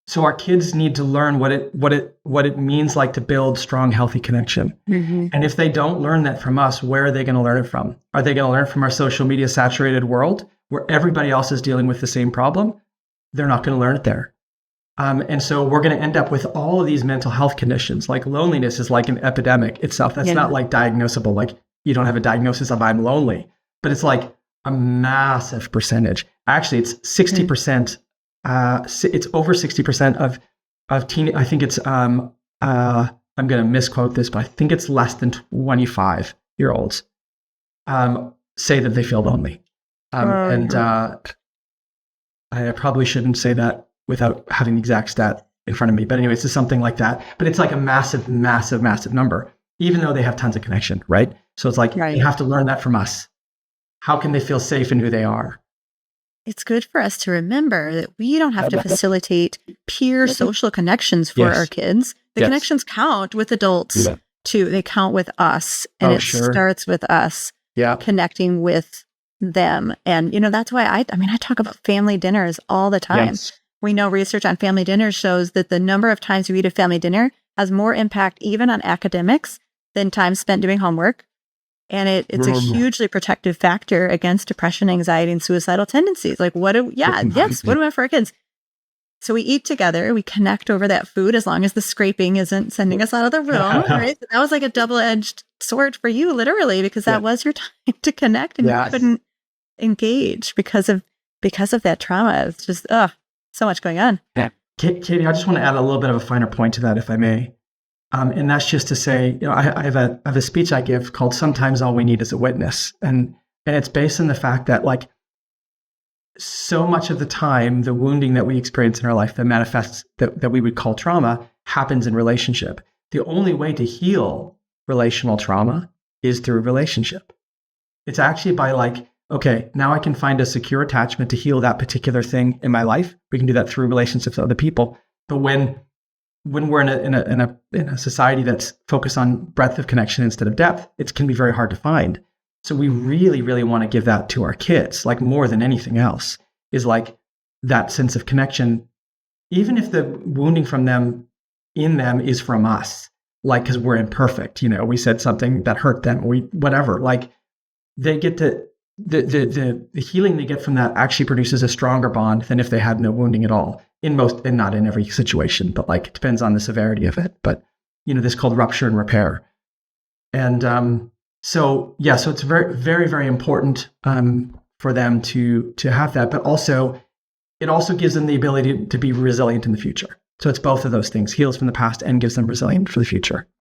So our kids need to learn what it means like to build strong, healthy connection. Mm-hmm. And if they don't learn that from us, where are they going to learn it from? Are they going to learn from our social media saturated world where everybody else is dealing with the same problem? They're not going to learn it there. And so we're going to end up with all of these mental health conditions. Like loneliness is like an epidemic itself. That's not like diagnosable. Like you don't have a diagnosis of I'm lonely, but it's like a massive percentage. Actually, it's 60%. It's over 60% of teen. I think it's I'm going to misquote this, but I think it's less than 25-year-olds say that they feel lonely. I probably shouldn't say that without having the exact stat in front of me. But anyways, it's something like that. But it's like a massive, massive, massive number, even though they have tons of connection, right? So it's like they have to learn that from us. How can they feel safe in who they are? It's good for us to remember that we don't have to facilitate peer social connections for our kids. The connections count with adults too. They count with us. And it starts with us connecting with them. And, that's why I talk about family dinners all the time. Yes. We know research on family dinners shows that the number of times you eat a family dinner has more impact even on academics than time spent doing homework. And it's a hugely protective factor against depression, anxiety, and suicidal tendencies. Like what do we want for our kids? So we eat together, we connect over that food as long as the scraping isn't sending us out of the room, right? That was like a double-edged sword for you, literally, because that was your time to connect and you couldn't engage because of that trauma. It's just, so much going on. Yeah. Katie, I just want to add a little bit of a finer point to that, if I may. And that's just to say, I have a speech I give called "Sometimes All We Need Is a Witness," and it's based on the fact that like so much of the time, the wounding that we experience in our life that manifests that we would call trauma happens in relationship. The only way to heal relational trauma is through relationship. It's actually by like, okay, now I can find a secure attachment to heal that particular thing in my life. We can do that through relationships with other people. But when we're in a society that's focused on breadth of connection instead of depth, it can be very hard to find. So we really, really want to give that to our kids, like more than anything else, is like that sense of connection, even if the wounding from them in them is from us, like because we're imperfect, we said something that hurt them, whatever. Like they get to the healing they get from that actually produces a stronger bond than if they had no wounding at all. In most, and not in every situation, but like it depends on the severity of it. But this is called rupture and repair. And so it's very, very, very important for them to have that. But also, it also gives them the ability to be resilient in the future. So it's both of those things: heals from the past and gives them resilience for the future.